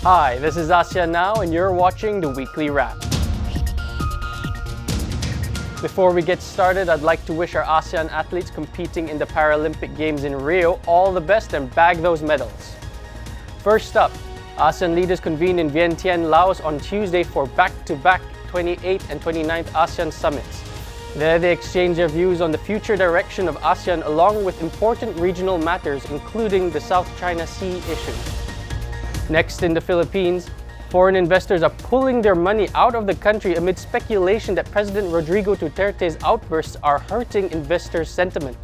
Hi, this is Asean Now and you're watching the Weekly Wrap. Before we get started, I'd like to wish our ASEAN athletes competing in the Paralympic Games in Rio all the best and bag those medals. First up, ASEAN leaders convened in Vientiane, Laos on Tuesday for back-to-back 28th and 29th ASEAN Summits. There they exchanged their views on the future direction of ASEAN along with important regional matters including the South China Sea issue. Next in the Philippines, foreign investors are pulling their money out of the country amid speculation that President Rodrigo Duterte's outbursts are hurting investors' sentiment.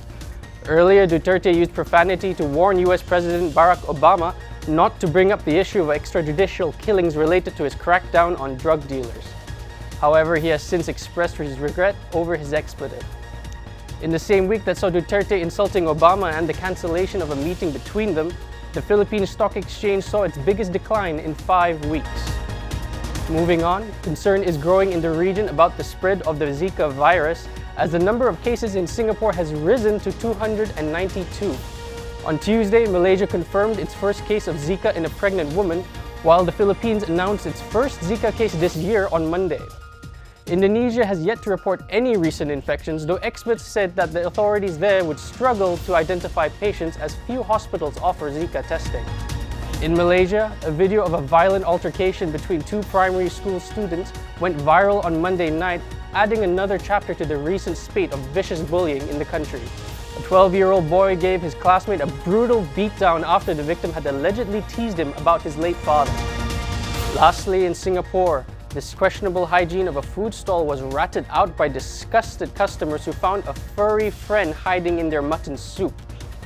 Earlier, Duterte used profanity to warn US President Barack Obama not to bring up the issue of extrajudicial killings related to his crackdown on drug dealers. However, he has since expressed his regret over his expletive. In the same week that saw Duterte insulting Obama and the cancellation of a meeting between them, the Philippine Stock Exchange saw its biggest decline in 5 weeks. Moving on, concern is growing in the region about the spread of the Zika virus as the number of cases in Singapore has risen to 292. On Tuesday, Malaysia confirmed its first case of Zika in a pregnant woman, while the Philippines announced its first Zika case this year on Monday. Indonesia has yet to report any recent infections, though experts said that the authorities there would struggle to identify patients as few hospitals offer Zika testing. In Malaysia, a video of a violent altercation between two primary school students went viral on Monday night, adding another chapter to the recent spate of vicious bullying in the country. A 12-year-old boy gave his classmate a brutal beatdown after the victim had allegedly teased him about his late father. Lastly, in Singapore, this questionable hygiene of a food stall was ratted out by disgusted customers who found a furry friend hiding in their mutton soup.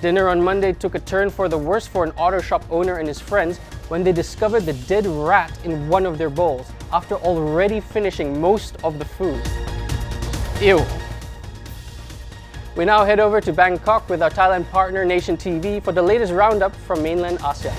Dinner on Monday took a turn for the worse for an auto shop owner and his friends when they discovered the dead rat in one of their bowls after already finishing most of the food. Ew! We now head over to Bangkok with our Thailand partner Nation TV for the latest roundup from mainland Asia.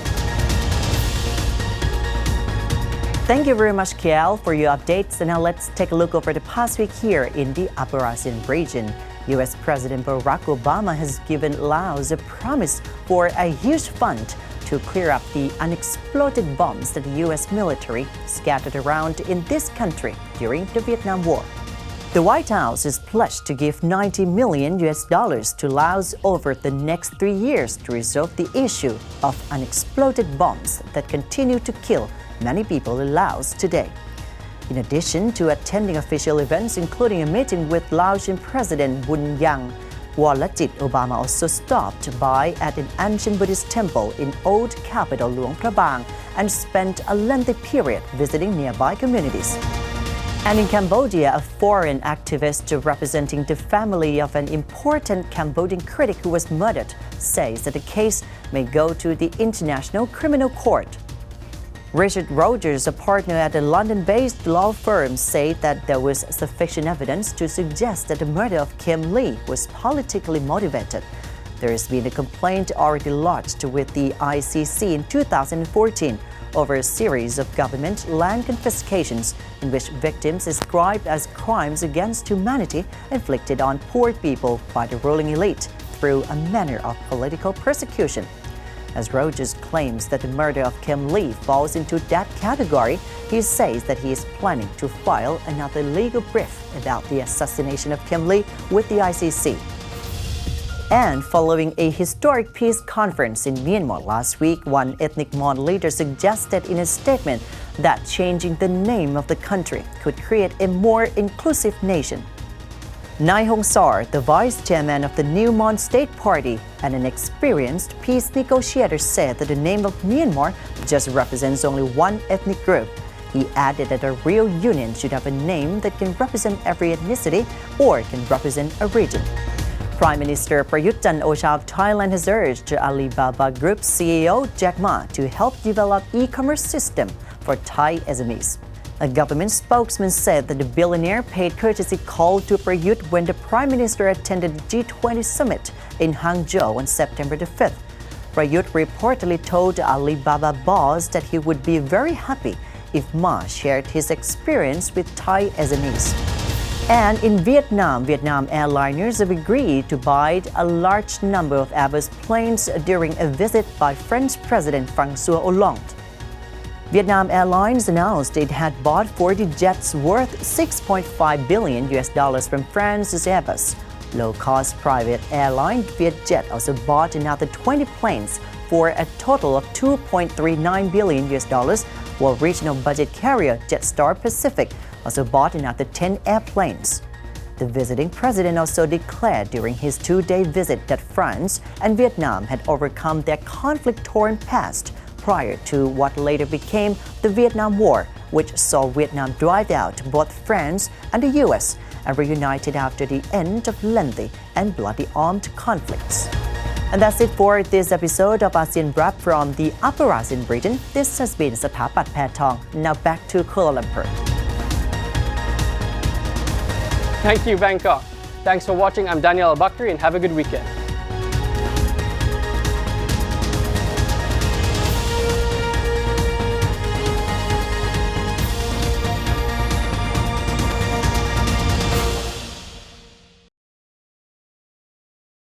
Thank you very much, Kiel, for your updates. And now let's take a look over the past week here in the Upper ASEAN region. US President Barack Obama has given Laos a promise for a huge fund to clear up the unexploded bombs that the US military scattered around in this country during the Vietnam War. The White House is pledged to give $90 million to Laos over the next 3 years to resolve the issue of unexploded bombs that continue to kill many people in Laos today. In addition to attending official events, including a meeting with Laotian President Vientiane, Volachit, Obama also stopped by at an ancient Buddhist temple in old capital Luang Prabang and spent a lengthy period visiting nearby communities. And in Cambodia, a foreign activist representing the family of an important Cambodian critic who was murdered says that the case may go to the International Criminal Court. Richard Rogers, a partner at a London-based law firm, said that there was sufficient evidence to suggest that the murder of Kim Lee was politically motivated. There has been a complaint already lodged with the ICC in 2014 over a series of government land confiscations in which victims described as crimes against humanity inflicted on poor people by the ruling elite through a manner of political persecution. As Rogers claims that the murder of Kim Lee falls into that category, he says that he is planning to file another legal brief about the assassination of Kim Lee with the ICC. And following a historic peace conference in Myanmar last week, one ethnic Mon leader suggested in a statement that changing the name of the country could create a more inclusive nation. Nai Hong Sar, the vice chairman of the new Mon State Party and an experienced peace negotiator, said that the name of Myanmar just represents only one ethnic group. He added that a real union should have a name that can represent every ethnicity or can represent a region. Prime Minister Prayut Chan-o-cha of Thailand has urged Alibaba Group CEO Jack Ma to help develop e-commerce system for Thai SMEs. A government spokesman said that the billionaire paid courtesy call to Prayut when the Prime Minister attended the G20 Summit in Hangzhou on September the 5th. Prayut reportedly told Alibaba boss that he would be very happy if Ma shared his experience with Thai SMEs. And in Vietnam airliners have agreed to buy a large number of Airbus planes during a visit by French President François Hollande. Vietnam Airlines announced it had bought 40 jets worth $6.5 billion from France's Airbus. Low-cost private airline Vietjet also bought another 20 planes for a total of $2.39 billion, while regional budget carrier Jetstar Pacific also bought another 10 airplanes. The visiting president also declared during his two-day visit that France and Vietnam had overcome their conflict-torn past prior to what later became the Vietnam War, which saw Vietnam drive out both France and the US and reunited after the end of lengthy and bloody armed conflicts. And that's it for this episode of ASEAN Wrap from the Upper ASEAN region. This has been Satapat Patong. Now back to Kuala Lumpur. Thank you, Bangkok. Thanks for watching. I'm Daniel Al-Bakri and have a good weekend.